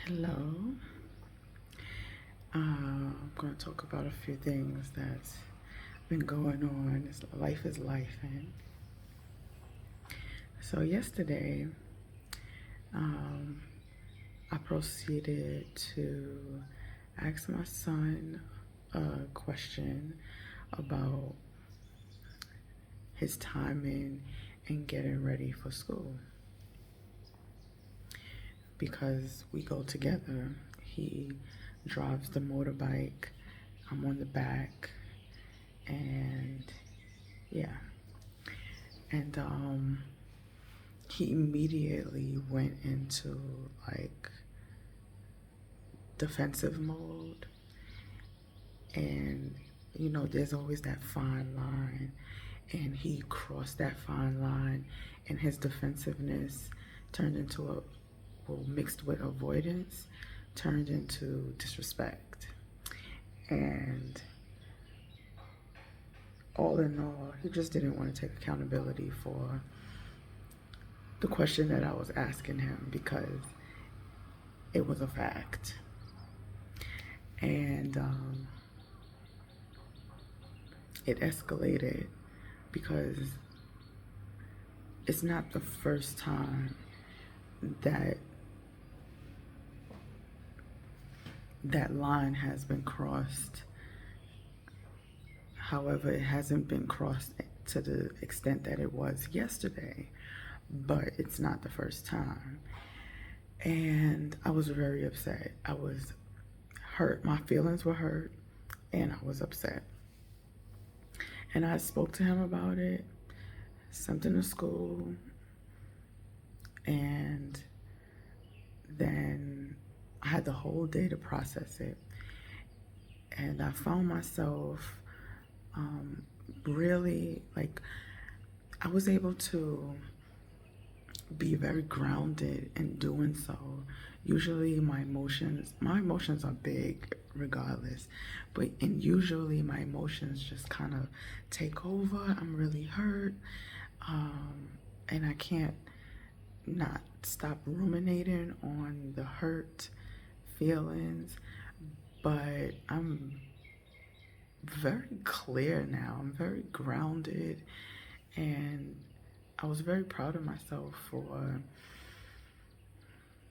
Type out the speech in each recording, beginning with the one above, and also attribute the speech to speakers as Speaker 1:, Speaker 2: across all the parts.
Speaker 1: Hello. I'm going to talk about a few things that's been going on. Life is life. And so yesterday, um, I proceeded to ask my son a question about his timing and getting ready for school because we go together. He drives the motorbike, I'm on the back, and yeah. And he immediately went into like defensive mode. And there's always that fine line, and he crossed that fine line, and his defensiveness turned into mixed with avoidance, turned into disrespect. And all in all, he just didn't want to take accountability for the question that I was asking him because it was a fact. And it escalated because it's not the first time that that line has been crossed. However, it hasn't been crossed to the extent that it was yesterday, but it's not the first time. And I was very upset. I was hurt. My feelings were hurt, and I was upset. And I spoke to him about it, sent him to school, and then I had the whole day to process it. And I found myself really like I was able to be very grounded in doing so. Usually my emotions are big regardless, and usually my emotions just kind of take over. I'm really hurt, and I can't not stop ruminating on the hurt feelings, but I'm very clear now. I'm very grounded, and I was very proud of myself for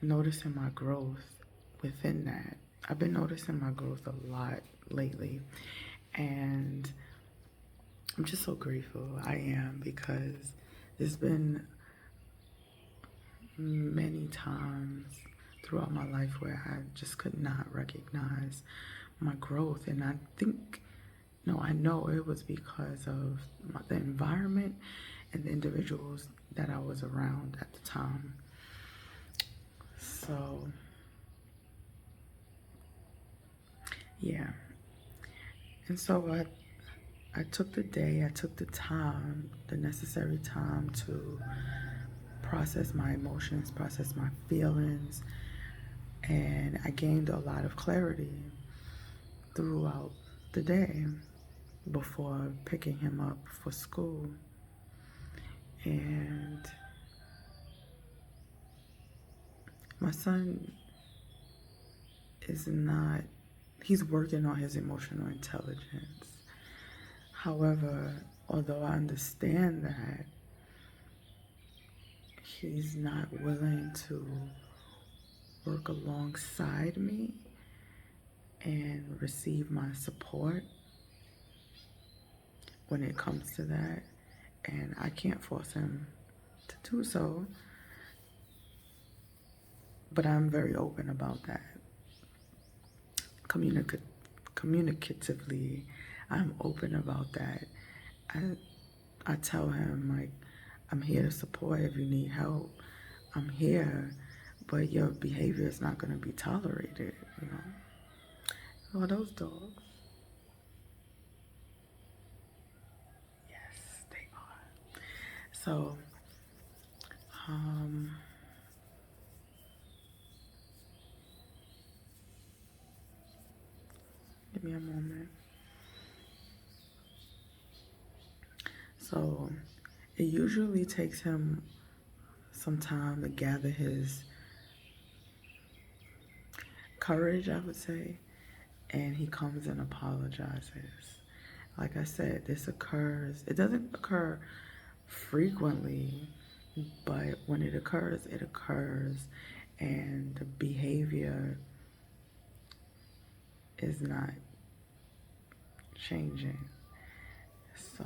Speaker 1: noticing my growth within that. I've been noticing my growth a lot lately, and I'm just so grateful. I am, because there's been many times throughout my life where I just could not recognize my growth, and I think, no, I know it was because of the environment and the individuals that I was around at the time. So, yeah. And so I took the day, I took the time, the necessary time to process my emotions, process my feelings, and I gained a lot of clarity throughout the day before picking him up for school. And my son is not, he's working on his emotional intelligence. However, although I understand that, he's not willing to work alongside me and receive my support when it comes to that. And I can't force him to do so, but I'm very open about that. Communicatively, I'm open about that. I tell him, like, I'm here to support. If you need help, I'm here, but your behavior is not going to be tolerated, you know. Oh, those dogs. Yes, they are. So, um, give me a moment. So, it usually takes him some time to gather his courage, I would say, and he comes and apologizes. Like I said, this occurs, it doesn't occur frequently, but when it occurs, and the behavior is not changing. So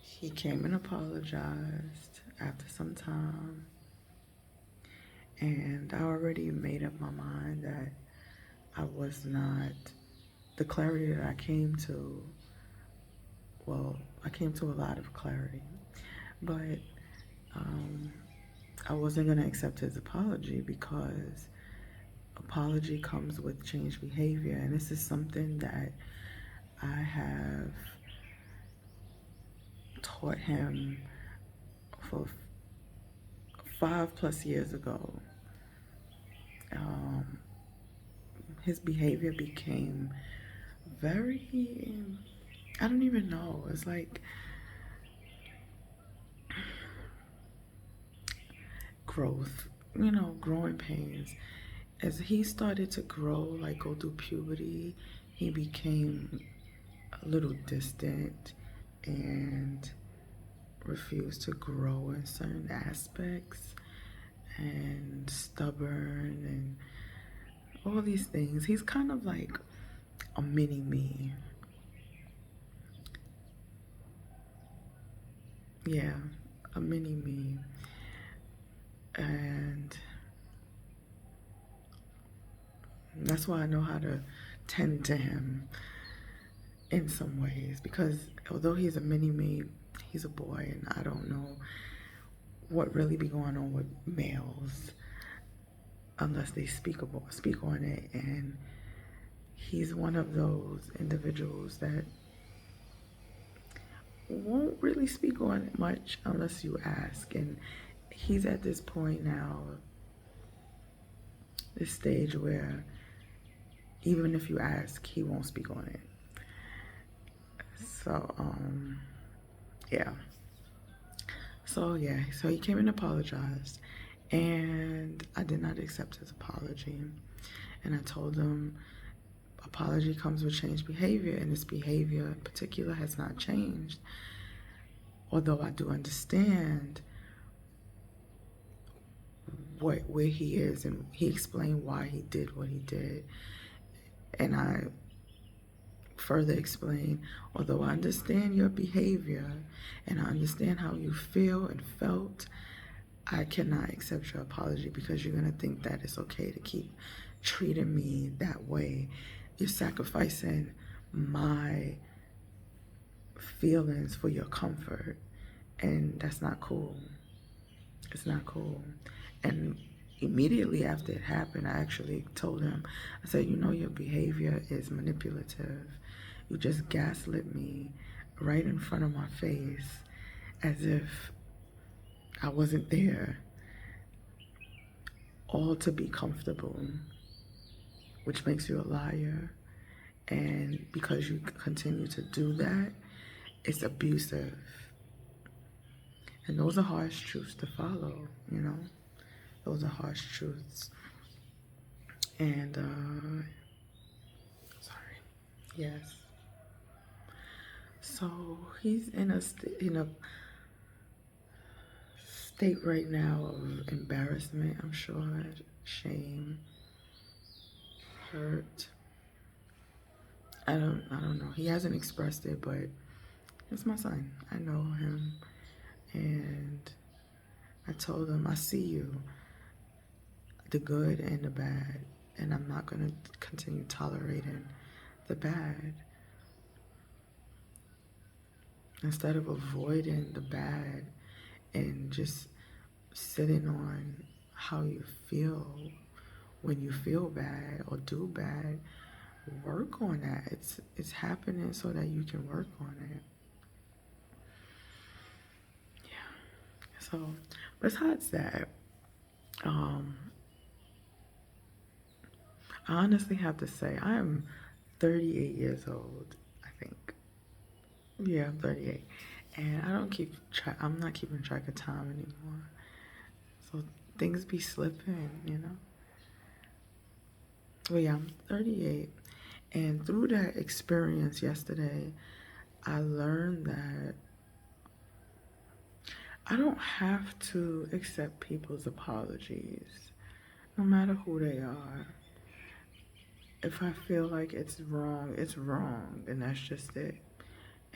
Speaker 1: he came and apologized after some time, and I already made up my mind that I was not, the clarity that I came to, well, I came to a lot of clarity, but I wasn't going to accept his apology because apology comes with changed behavior, and this is something that I have taught him for 5+ years ago. His behavior became very, I don't even know, it's like growth, growing pains. As he started to grow, like go through puberty, he became a little distant and refused to grow in certain aspects, and stubborn and all these things. He's kind of like a mini me. Yeah, a mini me. And that's why I know how to tend to him in some ways, because although he's a mini me, he's a boy, and I don't know what really be going on with males unless they speak on it. And he's one of those individuals that won't really speak on it much unless you ask. And he's at this point now, this stage where even if you ask, he won't speak on it. So yeah. So he came and apologized, and I did not accept his apology. And I told him apology comes with changed behavior, and this behavior in particular has not changed. Although I do understand where he is, and he explained why he did what he did. And I further explained, although I understand your behavior and I understand how you feel and felt, I cannot accept your apology because you're going to think that it's okay to keep treating me that way. You're sacrificing my feelings for your comfort, and that's not cool. It's not cool. And immediately after it happened, I actually told him, I said, your behavior is manipulative. You just gaslit me right in front of my face as if I wasn't there, all to be comfortable, which makes you a liar. And because you continue to do that, it's abusive. And those are harsh truths to follow, Those are harsh truths. And, sorry. Yes. So he's in a state right now of embarrassment, I'm sure, shame, hurt. I don't know. He hasn't expressed it, but it's my son. I know him, and I told him, I see you, the good and the bad, and I'm not going to continue tolerating the bad. Instead of avoiding the bad and just sitting on how you feel when you feel bad or do bad, work on that. It's happening so that you can work on it. Yeah. So besides that, I honestly have to say I am 38 years old, I think. Yeah, I'm 38. And I don't keep track, I'm not keeping track of time anymore. So things be slipping, Well, yeah, I'm 38. And through that experience yesterday, I learned that I don't have to accept people's apologies, no matter who they are. If I feel like it's wrong, and that's just it.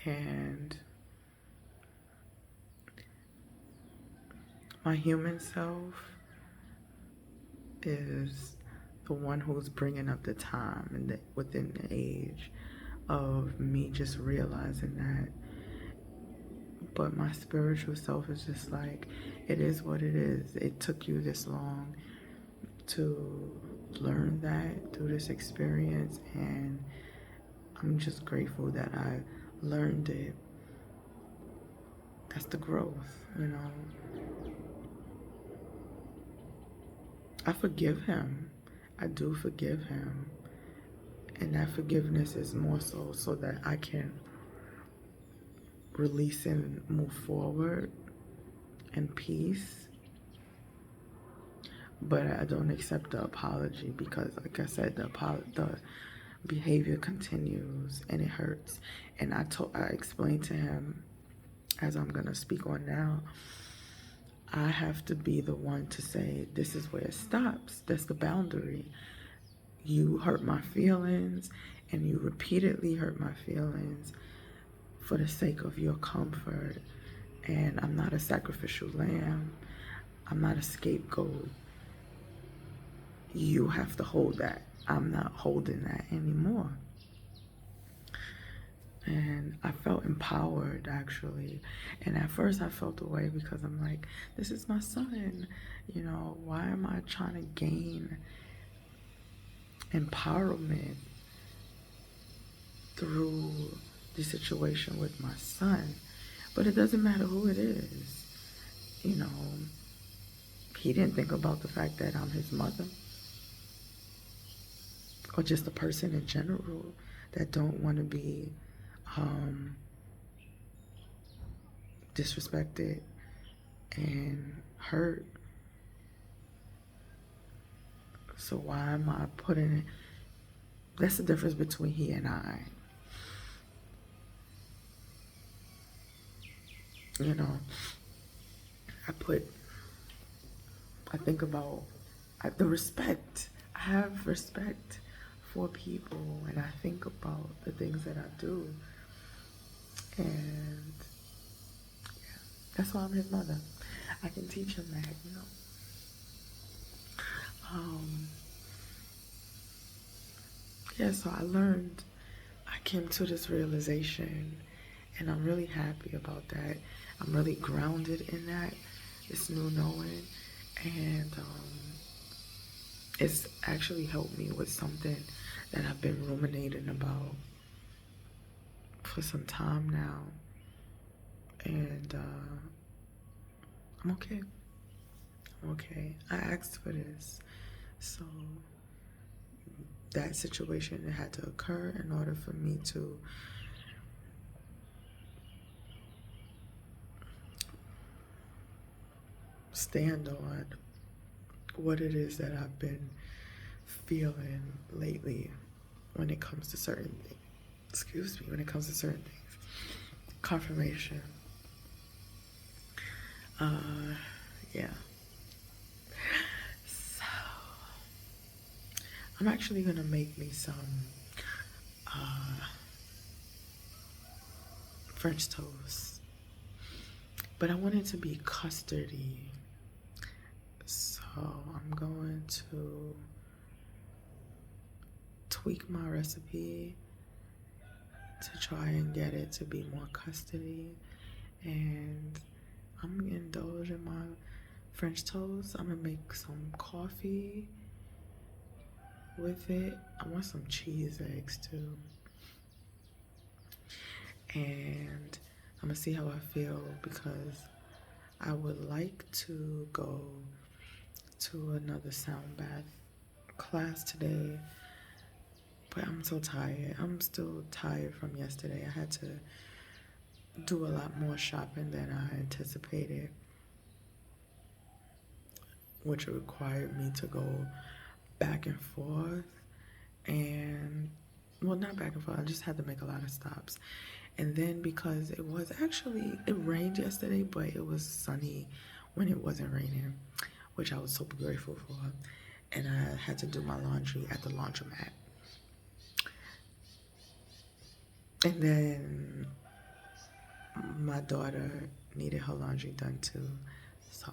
Speaker 1: And my human self is the one who's bringing up the time and within the age of me just realizing that. But my spiritual self is just like, it is what it is. It took you this long to learn that through this experience, and I'm just grateful that I learned it. That's the growth, you know. I forgive him. I do forgive him. And that forgiveness is more so that I can release and move forward in peace. But I don't accept the apology because, like I said, the behavior continues and it hurts. And I explained to him, as I'm gonna speak on now, I have to be the one to say, this is where it stops. That's the boundary. You hurt my feelings, and you repeatedly hurt my feelings for the sake of your comfort. And I'm not a sacrificial lamb. I'm not a scapegoat. You have to hold that. I'm not holding that anymore. And I felt empowered, actually. And at first I felt away because I'm like, this is my son. You know, why am I trying to gain empowerment through the situation with my son? But it doesn't matter who it is. You know, he didn't think about the fact that I'm his mother, or just a person in general that don't want to be disrespected and hurt. So why am I putting it? That's the difference between he and I. You know, I think about the respect. I have respect for people, and I think about the things that I do. And yeah, that's why I'm his mother. I can teach him that, you know. Yeah, so I came to this realization, and I'm really happy about that. I'm really grounded in that, this new knowing, and it's actually helped me with something that I've been ruminating about for some time now, and I'm okay. I'm okay. I asked for this, so that situation had to occur in order for me to stand on what it is that I've been feeling lately when it comes to certain things. Excuse me, when it comes to certain things. Confirmation. Yeah. So, I'm actually gonna make me some French toast, but I want it to be custardy. So I'm going to tweak my recipe to try and get it to be more custardy, and I'm gonna indulge in my French toast. I'm gonna make some coffee with it. I want some cheese eggs too. And I'm gonna see how I feel, because I would like to go to another sound bath class today, but I'm so tired. I'm still tired from yesterday. I had to do a lot more shopping than I anticipated, which required me to go back and forth. and well, not back and forth. I just had to make a lot of stops. And then because it rained yesterday, but it was sunny when it wasn't raining, which I was super grateful for. And I had to do my laundry at the laundromat. And then my daughter needed her laundry done too. So,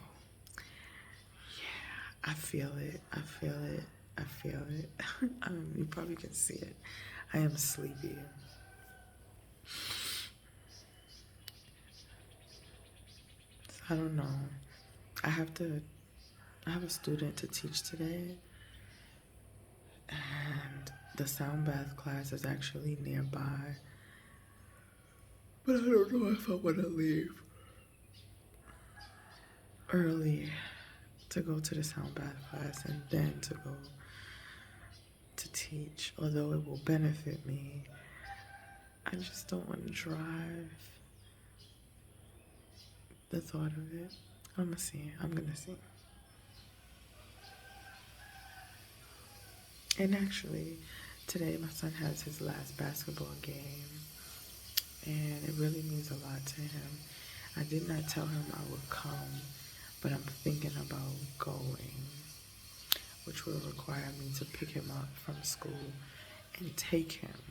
Speaker 1: yeah, I feel it. I feel it. I feel it. You probably can see it. I am sleepy. So I don't know. I have a student to teach today, and the sound bath class is actually nearby. But I don't know if I want to leave early to go to the sound bath class and then to go to teach. Although it will benefit me, I just don't want to drive. The thought of it. I'm gonna see. I'm gonna see. And actually, today my son has his last basketball game, and it really means a lot to him. I did not tell him I would come, but I'm thinking about going, which will require me to pick him up from school and take him.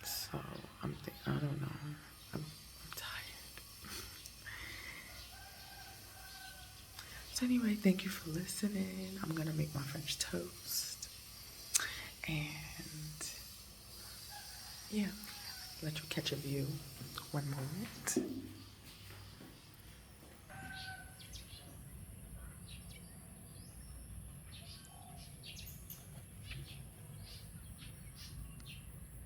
Speaker 1: So I don't know. I'm tired. So anyway, thank you for listening. I'm gonna make my French toast, and yeah, let you catch a view. One moment.